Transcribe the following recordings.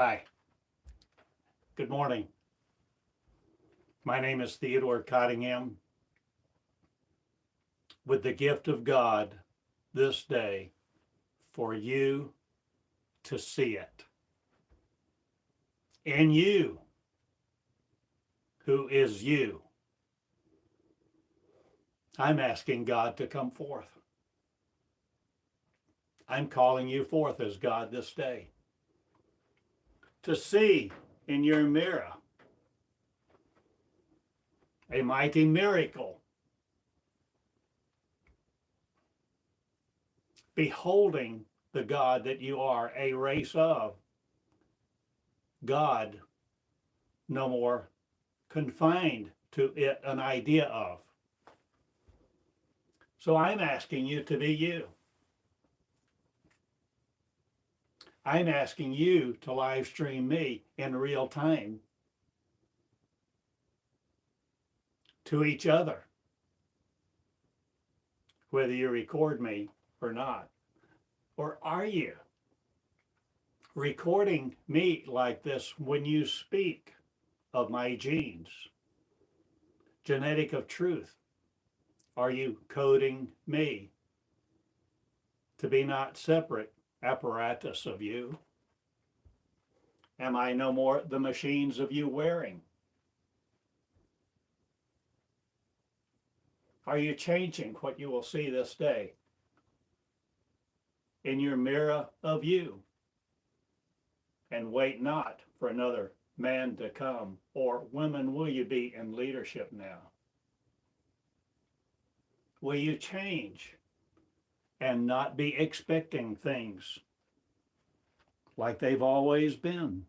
Hi, good morning. My name is Theodore Cottingham. With the gift of God this day for you to see it. In you, who is you, I'm asking God to come forth. I'm calling you forth as God this day to see in your mirror a mighty miracle, beholding the God that you are, a race of God, no more confined to it, an idea of. So I'm asking you to be you. I'm asking you to live stream me in real time to each other, whether you record me or not. Or are you recording me like this when you speak of my genes, genetic of truth? Are you coding me to be not separate apparatus of you? Am I no more the machines of you wearing? Are you changing what you will see this day in your mirror of you? And wait not for another man to come, or women will you be in leadership now? Will you change and not be expecting things like they've always been?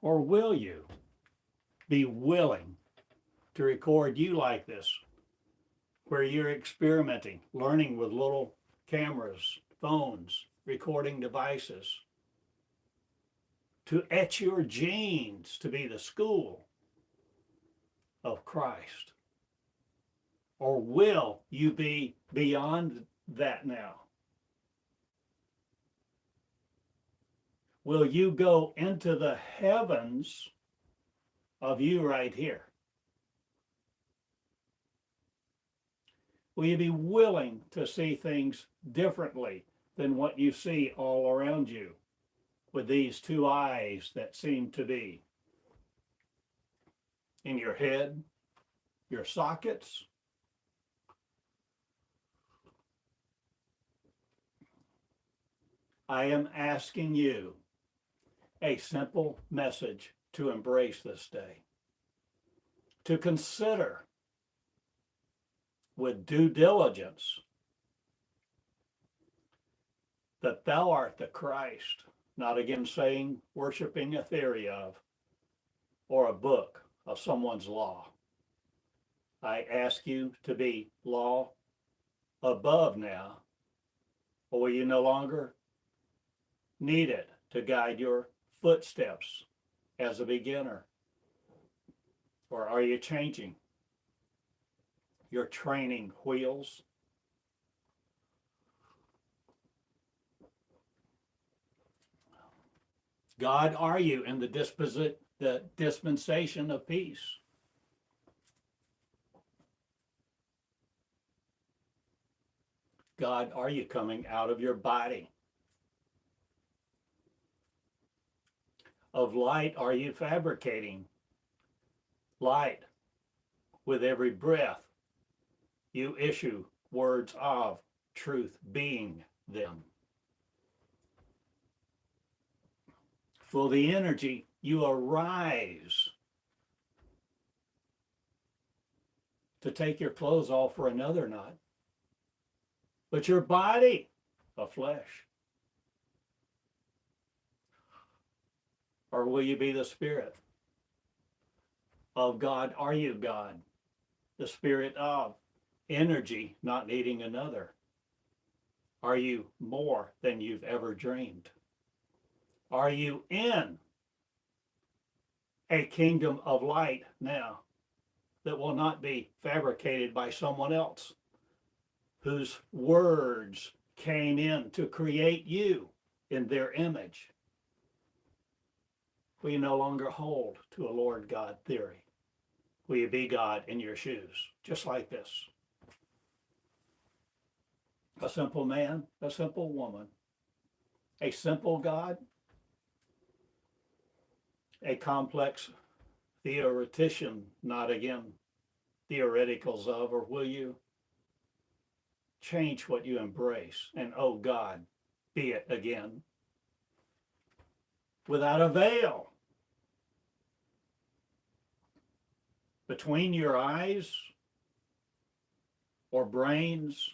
Or will you be willing to record you like this, where you're experimenting, learning with little cameras, phones, recording devices, to etch your genes to be the school of Christ? Or will you be beyond that now? Will you go into the heavens of you right here? Will you be willing to see things differently than what you see all around you with these two eyes that seem to be in your head, your sockets? I am asking you a simple message to embrace this day, to consider with due diligence that thou art the Christ, not again saying, worshiping a theory of, or a book of someone's law. I ask you to be law above now, or will you no longer need it to guide your footsteps as a beginner? Or are you changing your training wheels? God, are you in the dispensation of peace? God, are you coming out of your body? Of light, are you fabricating light with every breath you issue words of truth, being them? For the energy, you arise to take your clothes off for another night, but your body of flesh. Or will you be the Spirit of God? Are you God? The Spirit of energy, not needing another. Are you more than you've ever dreamed? Are you in a kingdom of light now that will not be fabricated by someone else, whose words came in to create you in their image? Will you no longer hold to a Lord God theory? Will you be God in your shoes, just like this? A simple man, a simple woman, a simple God, a complex theoretician, not again theoreticals of, or will you change what you embrace and, oh God, be it again? Without a veil between your eyes or brains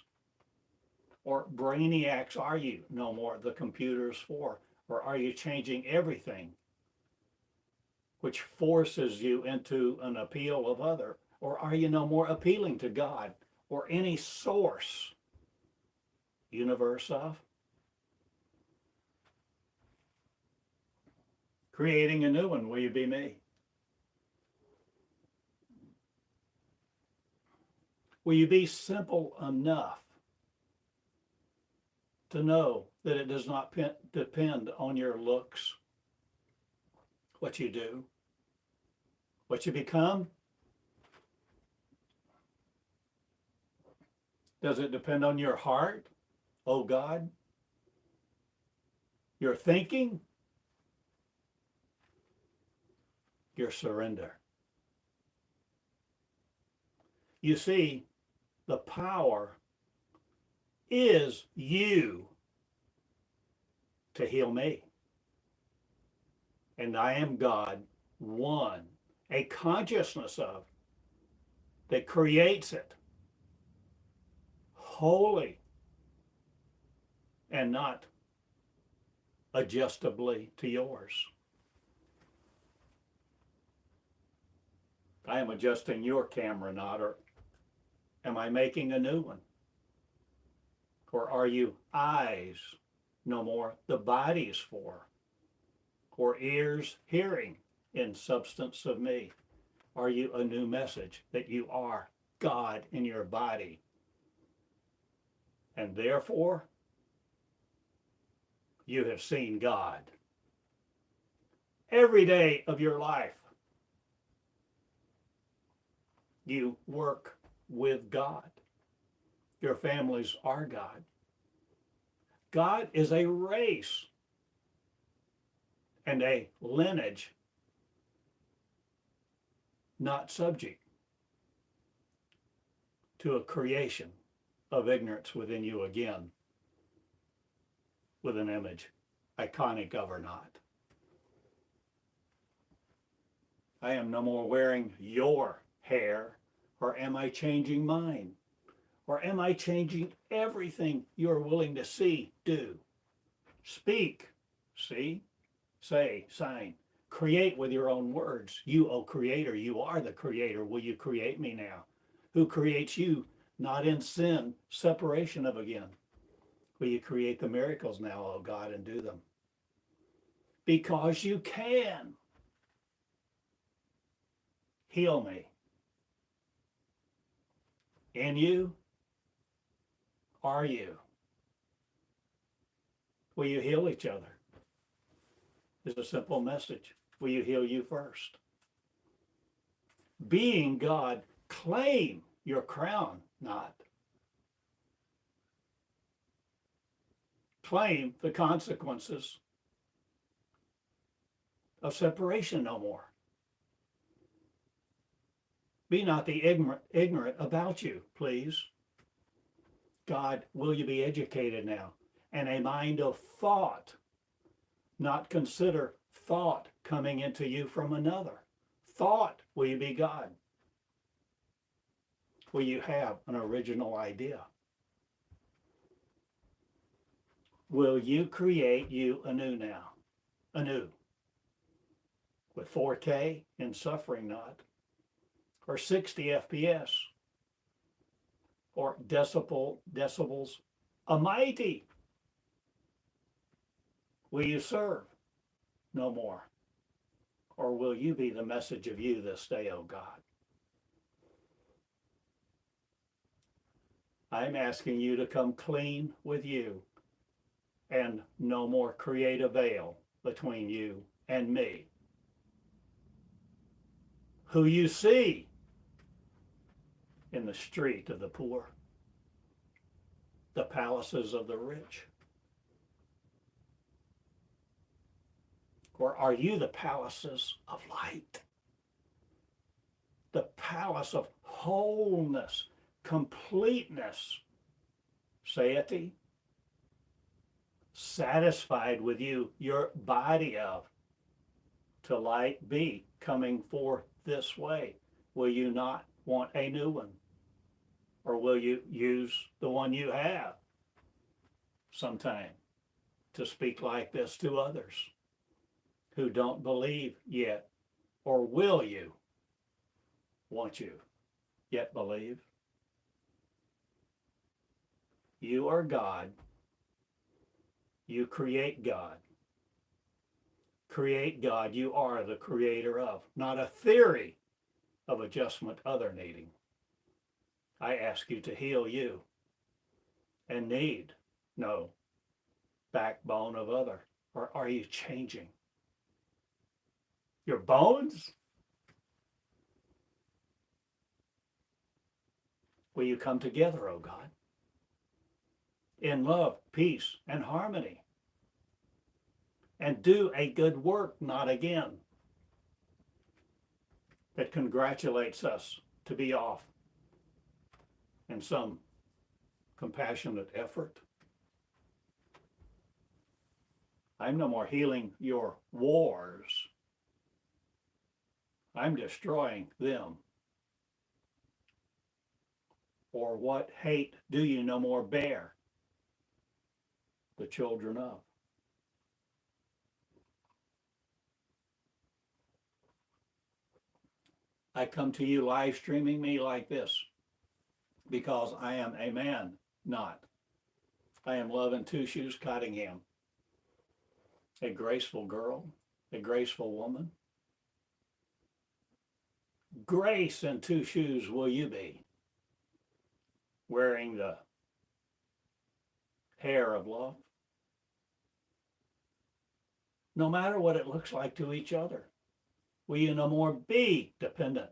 or brainiacs, are you no more the computer's for? Or are you changing everything which forces you into an appeal of other? Or are you no more appealing to God or any source, universe of? Creating a new one, will you be me? Will you be simple enough to know that it does not depend on your looks, what you do, what you become? Does it depend on your heart, oh God? Your thinking? Your surrender? You see, the power is you to heal me. And I am God, one, a consciousness of, that creates it, holy, and not adjustably to yours. I am adjusting your camera, not, or am I making a new one? Or are you eyes no more the body's for? Or ears hearing in substance of me? Are you a new message that you are God in your body? And therefore, you have seen God every day of your life. You work with God. Your families are God. God is a race and a lineage, not subject to a creation of ignorance within you again, with an image, iconic of or not. I am no more wearing your hair, or am I changing mine? Or am I changing everything you're willing to see, do, speak, see, say, sign, create with your own words? You, O Creator, you are the Creator. Will you create me now? Who creates you, not in sin, separation of again? Will you create the miracles now, O God, and do them? Because you can. Heal me. In you, are you? Will you heal each other? It's a simple message. Will you heal you first? Being God, claim your crown, not. Claim the consequences of separation no more. Be not the ignorant about you, please. God, will you be educated now? And a mind of thought, not consider thought coming into you from another. Thought, will you be God? Will you have an original idea? Will you create you anew now? Anew. With 4K and suffering not, or 60 FPS, or decibels, a mighty. Will you serve no more? Or will you be the message of you this day, O God? I'm asking you to come clean with you and no more create a veil between you and me. who you see in the street of the poor, the palaces of the rich? Or are you the palaces of light? The palace of wholeness, completeness, satiety, satisfied with you, your body of, to light be coming forth this way. Will you not want a new one? Or will you use the one you have sometime to speak like this to others who don't believe yet? Or will you, won't you yet believe? You are God. You create God. Create God. You are the creator of, not a theory of adjustment other needing. I ask you to heal you and need no backbone of other. Or are you changing your bones? Will you come together, O God, in love, peace, and harmony, and do a good work, not again, that congratulates us to be off in some compassionate effort? I'm no more healing your wars. I'm destroying them. Or what hate do you no more bear, the children of? I come to you live streaming me like this because I am a man, not. I am Love in Two Shoes Cottingham, a graceful girl, a graceful woman. Grace in two shoes will you be, wearing the hair of love, no matter what it looks like to each other. Will you no more be dependent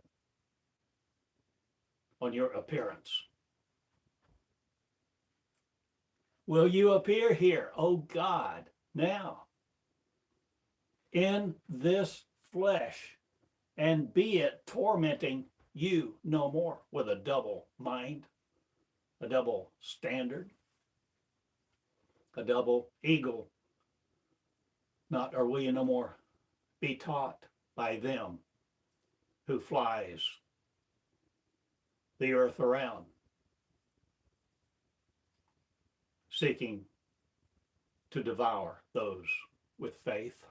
on your appearance? Will you appear here, O God, now, in this flesh, and be it tormenting you no more with a double mind, a double standard, a double eagle? Not, or will you no more be taught by them who flies the earth around, seeking to devour those with faith?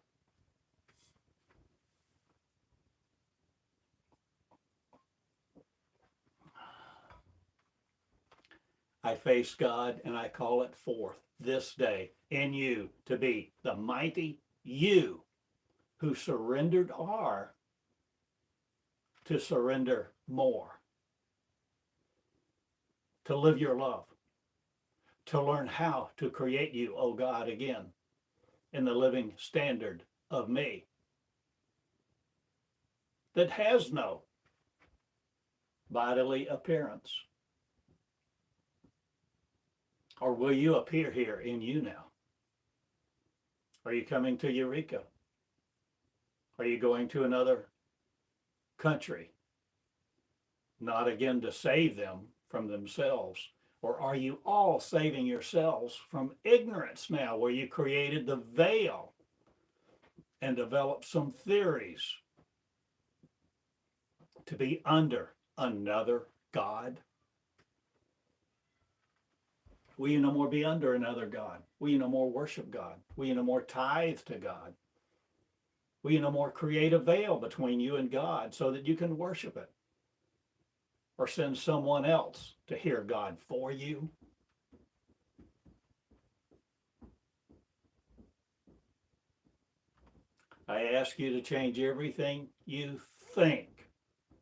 I face God and I call it forth this day in you to be the mighty you who surrendered are to surrender more, to live your love, to learn how to create you, O God, again in the living standard of me that has no bodily appearance. Or will you appear here in you now? Are you coming to Eureka? Are you going to another country, not again to save them from themselves? Or are you all saving yourselves from ignorance now, where you created the veil and developed some theories to be under another God? Will you no more be under another God? Will you no more worship God? Will you no more tithe to God? Will you no more create a veil between you and God so that you can worship it? Or send someone else to hear God for you? I ask you to change everything you think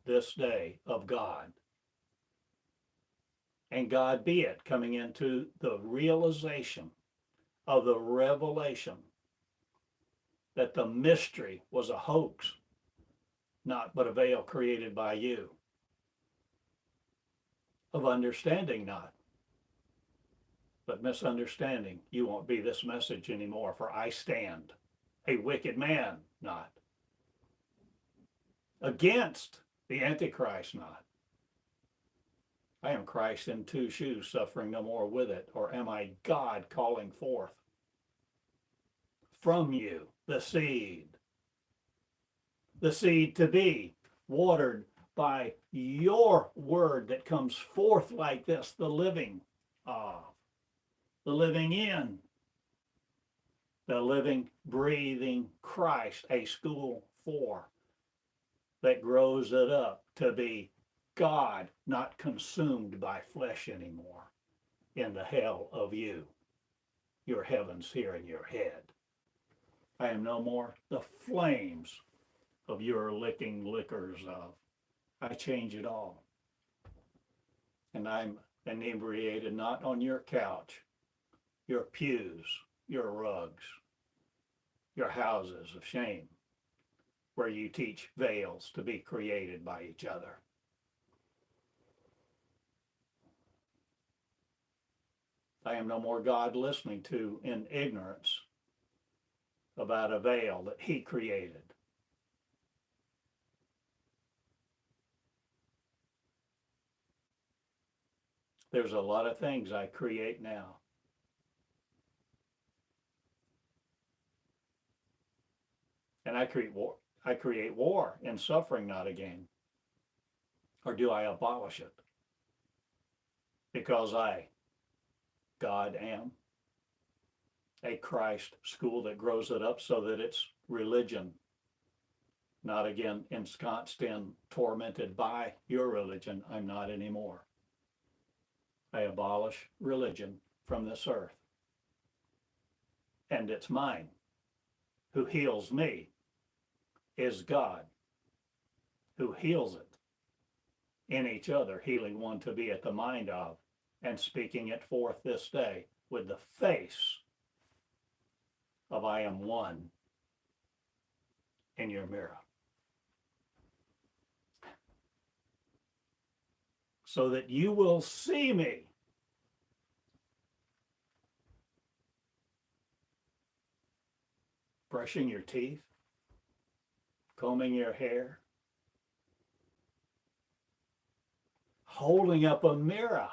this day of God. And God be it, coming into the realization of the revelation that the mystery was a hoax, not, but a veil created by you. Of understanding not, but misunderstanding. You won't be this message anymore, for I stand, a wicked man, not. Against the Antichrist, not. I am Christ in two shoes, suffering no more with it, or am I God calling forth from you the seed to be watered by your word that comes forth like this, the living in, the living, breathing Christ, a school for that grows it up to be God, not consumed by flesh anymore in the hell of you. Your heavens here in your head. I am no more the flames of your licking liquors of. I change it all. And I'm inebriated not on your couch, your pews, your rugs, your houses of shame, where you teach veils to be created by each other. I am no more God listening to in ignorance about a veil that he created. There's a lot of things I create now. And I create war and suffering, not a gain. Or do I abolish it? Because I, God, am a Christ school that grows it up so that it's religion, not again ensconced in, tormented by your religion. I'm not anymore. I abolish religion from this earth. And it's mine. Who heals me is God, who heals it in each other, healing one to be at the mind of, and speaking it forth this day with the face of I am one in your mirror. So that you will see me brushing your teeth, combing your hair, holding up a mirror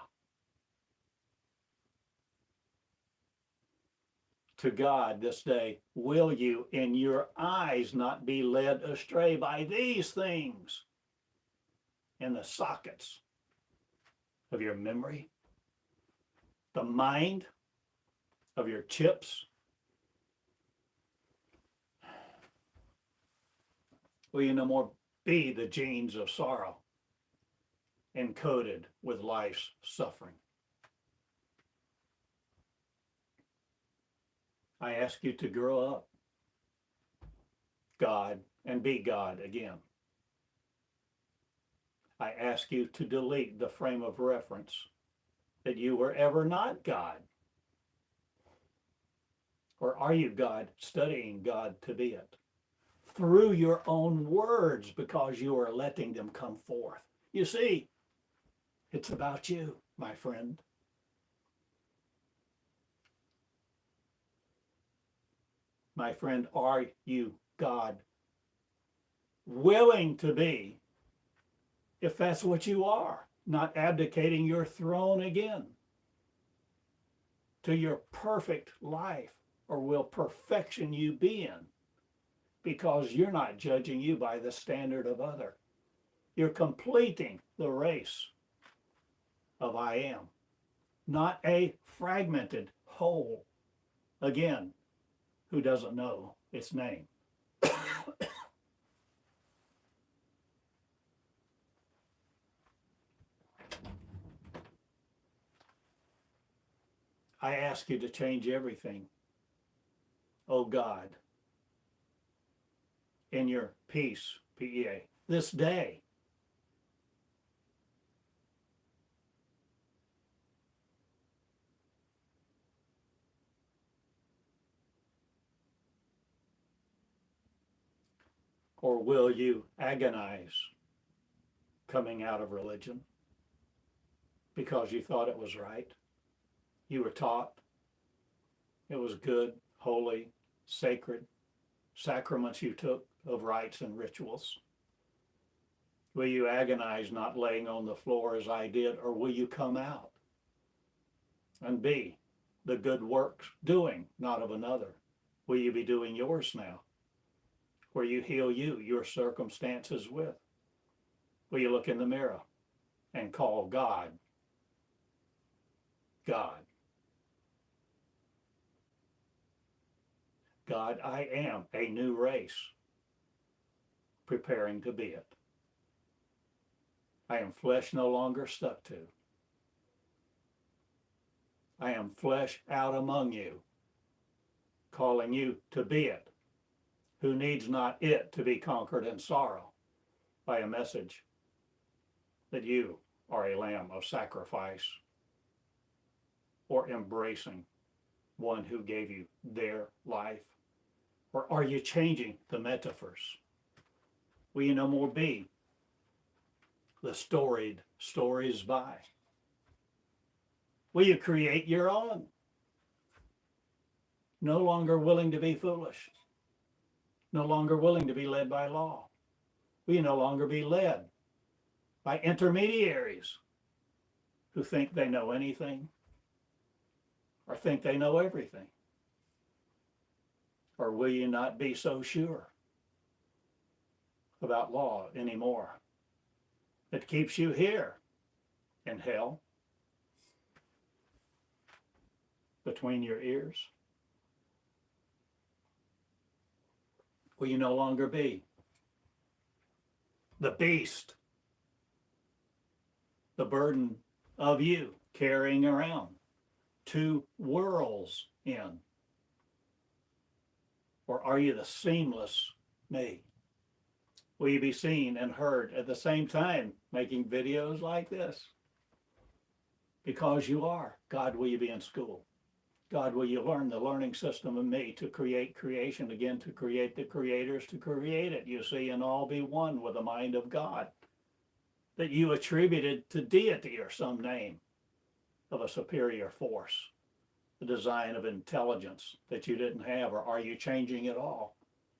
to God this day. Will you in your eyes not be led astray by these things in the sockets of your memory, the mind of your chips? Will you no more be the genes of sorrow encoded with life's suffering? I ask you to grow up, God, and be God again. I ask you to delete the frame of reference that you were ever not God. Or are you God, studying God to be it? Through your own words, because you are letting them come forth. You see, it's about you, my friend. My friend, are you God willing to be, if that's what you are, not abdicating your throne again to your perfect life? Or will perfection you be in? Because you're not judging you by the standard of other. You're completing the race of I am, not a fragmented whole, again, who doesn't know its name. I ask you to change everything, oh God, in your peace, P-E-A, this day. Or will you agonize coming out of religion because you thought it was right? You were taught it was good, holy, sacred sacraments you took of rites and rituals. Will you agonize not laying on the floor as I did, or will you come out and be the good works doing, not of another? Will you be doing yours now, where you heal you, your circumstances with? Will you look in the mirror and call God, God? God, I am a new race, preparing to be it. I am flesh no longer stuck to. I am flesh out among you, calling you to be it, who needs not it to be conquered in sorrow by a message that you are a lamb of sacrifice, or embracing one who gave you their life? Or are you changing the metaphors? Will you no more be the storied stories by? Will you create your own? No longer willing to be foolish, no longer willing to be led by law. Will you no longer be led by intermediaries who think they know anything or think they know everything? Or will you not be so sure about law anymore that keeps you here in hell between your ears? Will you no longer be the beast, the burden of you carrying around 2 worlds in? Or are you the seamless me? Will you be seen and heard at the same time making videos like this? Because you are. God, will you be in school? God, will you learn the learning system of me to create creation again, to create the creators, to create it, you see, and all be one with the mind of God that you attributed to deity or some name of a superior force, the design of intelligence that you didn't have? Or are you changing it all?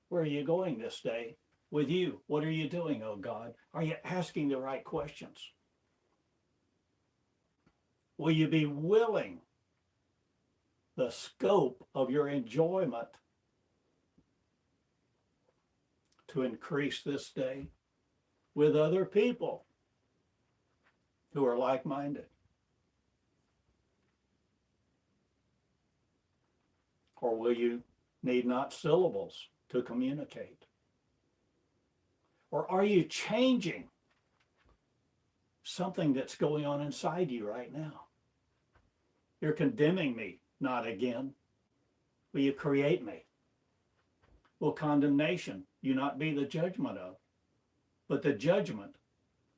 Where are you going this day with you? What are you doing, oh God? Are you asking the right questions? Will you be willing the scope of your enjoyment to increase this day with other people who are like-minded? Or will you need not syllables to communicate? Or are you changing something that's going on inside you right now? You're condemning me, not again. Will you create me? Will condemnation you not be the judgment of, but the judgment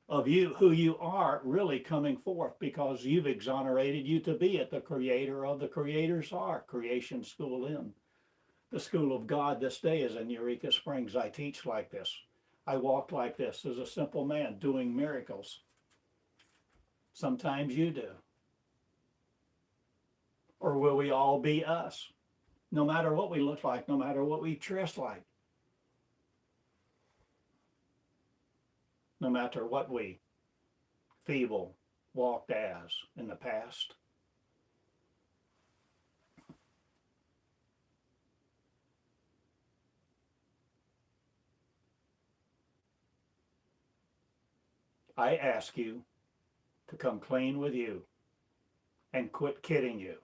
of you, who you are really coming forth, because you've exonerated you to be it, the creator of the creators are. Creation School in. The school of God this day is in Eureka Springs. I teach like this. I walk like this as a simple man doing miracles. Sometimes you do. Or will we all be us? No matter what we look like, no matter what we dress like, no matter what we feeble walked as in the past. I ask you to come clean with you and quit kidding you.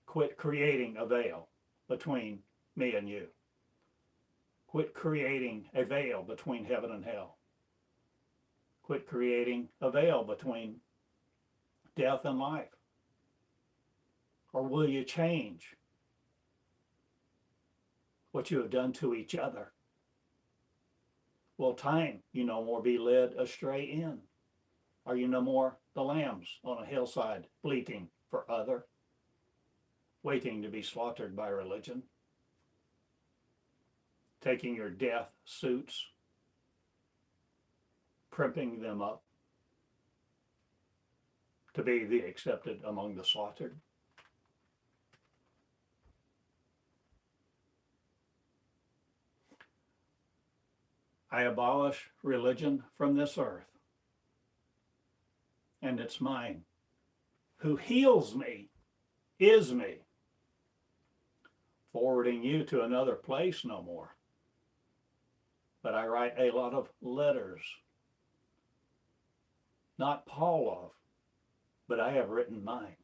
Quit creating a veil between me and you. Quit creating a veil between heaven and hell. Quit creating a veil between death and life. Or will you change what you have done to each other? Will time you no more be led astray in? Are you no more the lambs on a hillside bleating for other, waiting to be slaughtered by religion? taking your death suits, primping them up to be the accepted among the slaughtered. I abolish religion from this earth, and it's mine. Who heals me is me. Forwarding you to another place no more. But I write a lot of letters, not Paul of, but I have written mine.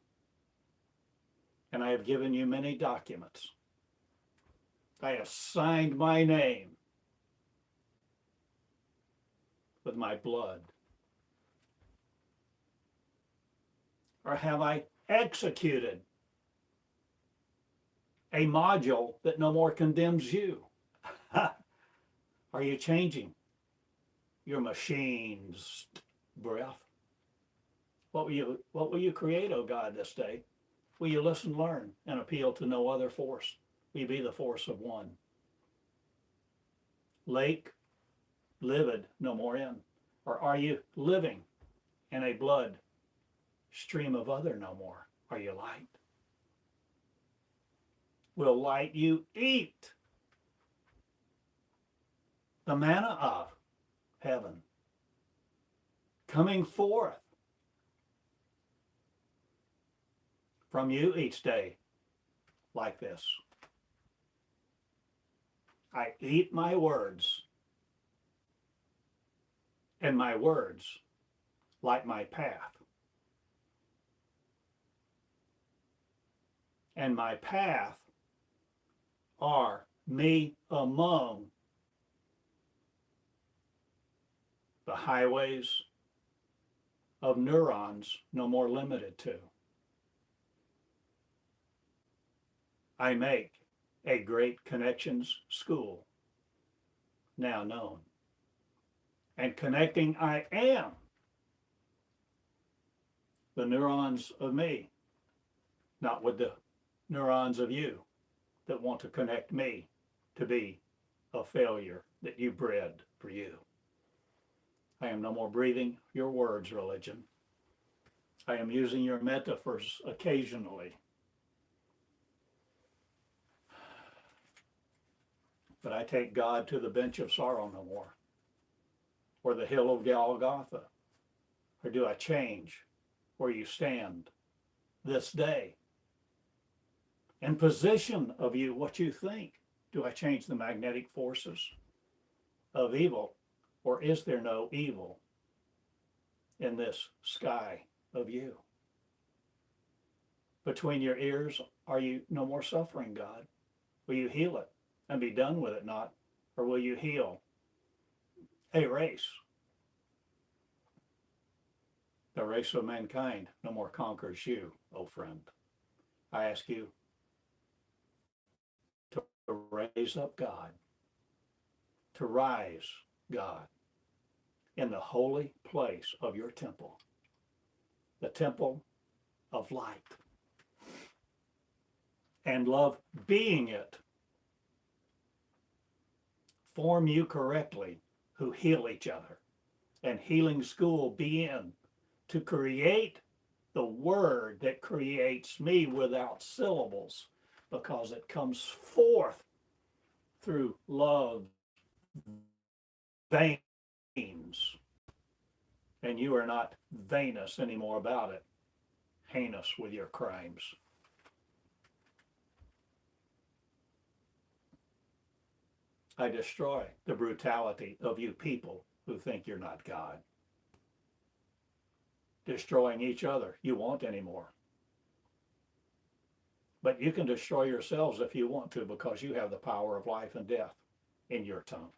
And I have given you many documents. I have signed my name with my blood. Or have I executed a module that no more condemns you? Are you changing your machine's breath? What will you create, O God, this day? Will you listen, learn, and appeal to no other force? Will you be the force of one? Lake, livid, no more in. Or are you living in a blood stream of other no more? Are you light? Will light you eat the manna of heaven coming forth from you each day like this? I eat my words, and my words light my path. And my path are me among the highways of neurons no more limited to. I make a great connections school now known. And connecting I am the neurons of me, not with the neurons of you that want to connect me to be a failure that you bred for you. I am no more breathing your words, religion. I am using your metaphors occasionally. But I take God to the bench of sorrow no more, or the hill of Golgotha. Or do I change where you stand this day? In position of you, what you think? Do I change the magnetic forces of evil? Or is there no evil in this sky of you? Between your ears, are you no more suffering, God? Will you heal it and be done with it, not? Or will you heal a race? The race of mankind no more conquers you, O friend. I ask you to raise up God, to rise God in the holy place of your temple, the temple of light, and love being it. Form you correctly who heal each other, and healing school be in to create the word that creates me without syllables, because it comes forth through love veins, and you are not vainous anymore about it, heinous with your crimes. I destroy the brutality of you people who think you're not God. Destroying each other you won't anymore. But you can destroy yourselves if you want to, because you have the power of life and death in your tongue.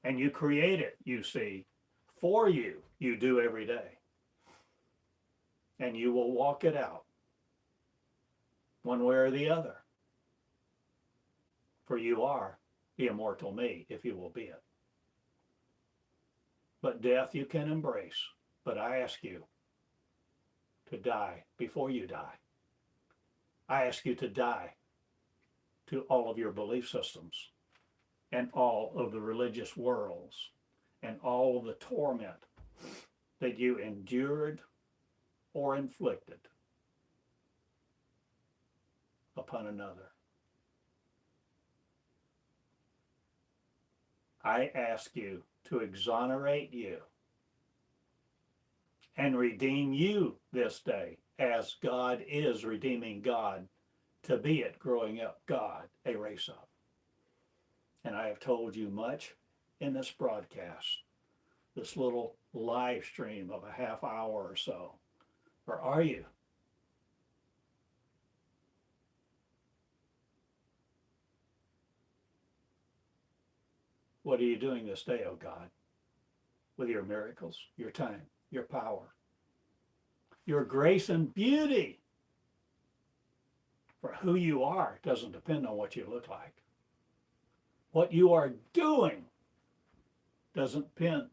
And you create it, you see, for you. You do every day. And you will walk it out one way or the other. For you are the immortal me, if you will be it. But death you can embrace. But I ask you to die before you die. I ask you to die to all of your belief systems and all of the religious worlds and all of the torment that you endured or inflicted upon another. I ask you to exonerate you and redeem you this day as God is redeeming God, to be it growing up God, a race up. And I have told you much in this broadcast, this little live stream of a half hour or so. Or are you? What are you doing this day, oh God, with your miracles, your time, your power, your grace and beauty? For who you are doesn't depend on what you look like. What you are doing doesn't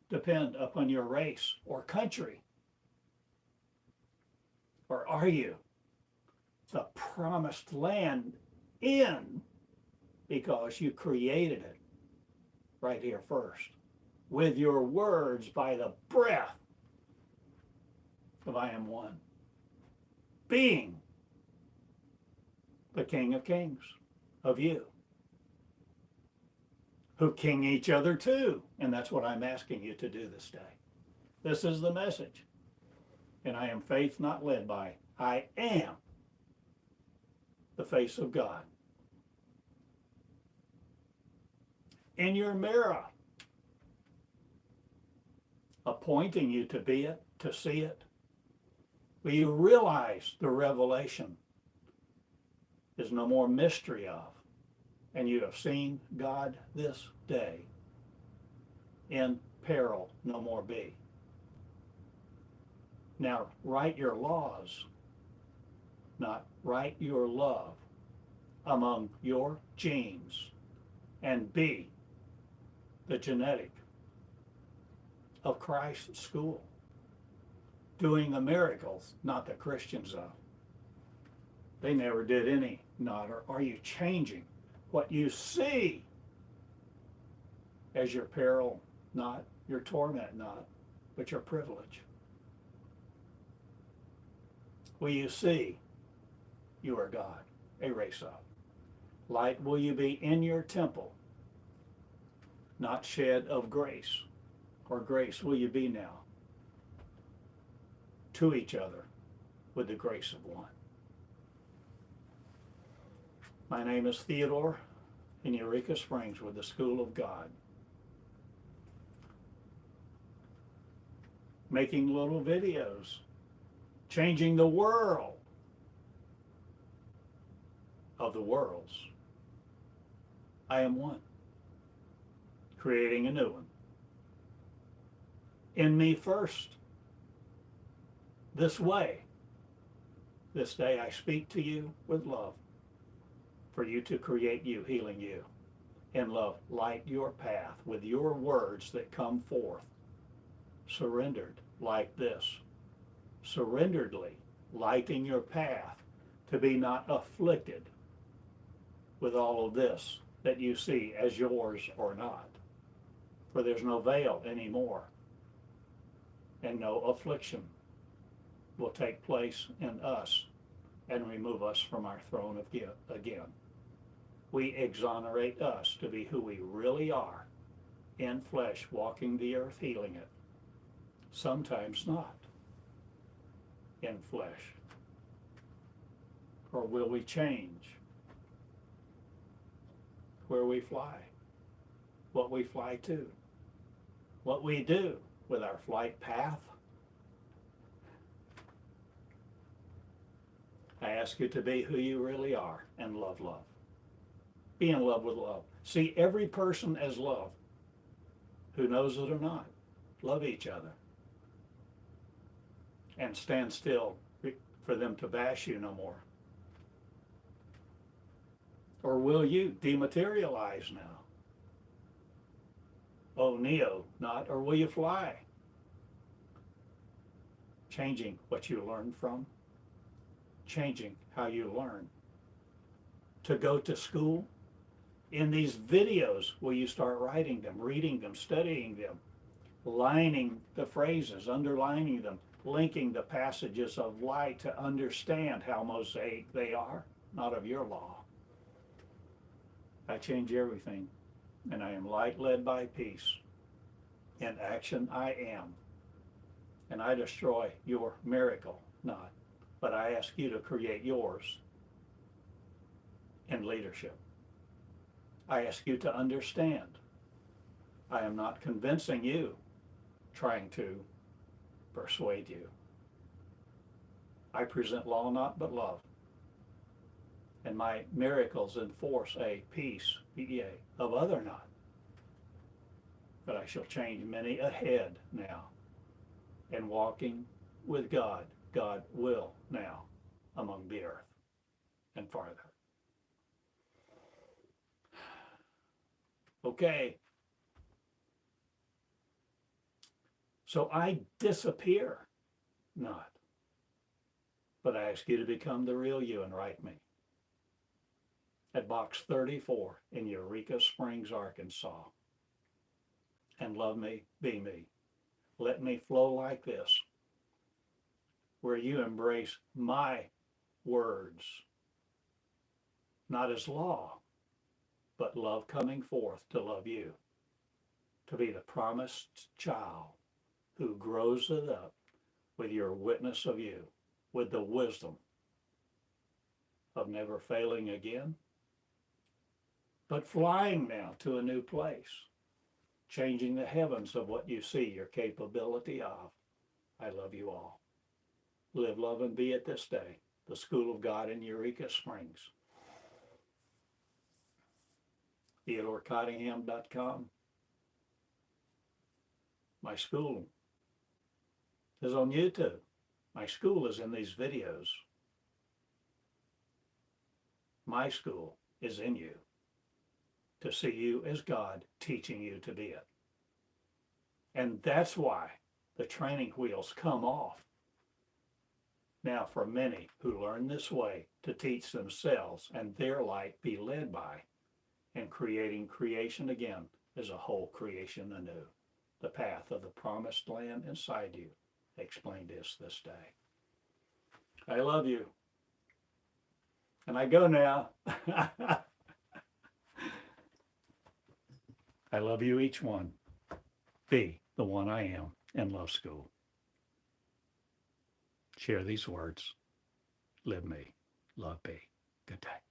depend upon your race or country. Or are you the promised land in because you created it right here first with your words by the breath of I am one, being the King of Kings of you, who king each other too. And that's what I'm asking you to do this day. This is the message. And I am faith not led by. I am the face of God. In your mirror, appointing you to be it, to see it. Will you realize the revelation is no more mystery of, and you have seen God this day. In peril no more be. Now write your laws, not write your love among your genes, and be the genetic of Christ's school, doing the miracles, not the Christians of. They never did any, not. Or are you changing what you see as your peril, not your torment, not, but your privilege? Will you see you are God, a race of? Light will you be in your temple, not shed of grace, or grace will you be now to each other with the grace of one. My name is Theodore in Eureka Springs with the School of God. Making little videos, changing the world of the worlds. I am one, creating a new one. In me first, this way. This day I speak to you with love, for you to create you, healing you. In love, light your path with your words that come forth, surrendered like this, surrenderedly lighting your path to be not afflicted with all of this that you see as yours or not. For there's no veil anymore, and no affliction will take place in us and remove us from our throne of again. We exonerate us to be who we really are, in flesh, walking the earth, healing it. Sometimes not in flesh. Or will we change where we fly, what we fly to, what we do with our flight path? I ask you to be who you really are and love love. Be in love with love. See every person as love, who knows it or not. Love each other. And stand still for them to bash you no more. Or will you dematerialize now? Oh, Neo, not, or will you fly? Changing what you learned from, changing how you learn. To go to school, In these videos, will you start writing them, reading them, studying them, lining the phrases, underlining them, linking the passages of light to understand how Mosaic they are, not of your law? I change everything, and I am light led by peace. In action I am, and I destroy your miracle, not, but I ask you to create yours in leadership. I ask you to understand. I am not convincing you, trying to persuade you. I present law not but love, and my miracles enforce a peace, yea, of other not. But I shall change many ahead now, and walking with God, God will now among the earth and farther. Okay. So I disappear not, but I ask you to become the real you and write me at box 34 in Eureka Springs, Arkansas. And love me, be me. Let me flow like this, where you embrace my words, not as law, but love coming forth to love you, to be the promised child who grows it up with your witness of you, with the wisdom of never failing again, but flying now to a new place, changing the heavens of what you see your capability of. I love you all. Live, love, and be it this day. The School of God in Eureka Springs. TheodoreCottingham.com. My school is on YouTube. My school is in these videos. My school is in you, to see you as God teaching you to be it. And that's why the training wheels come off now for many who learn this way to teach themselves and their light be led by, and creating creation again as a whole creation anew. The path of the promised land inside you. Explained this day. I love you. And I go now. I love you, each one. Be the one I am in Love School. Share these words. Live me. Love be. Good day.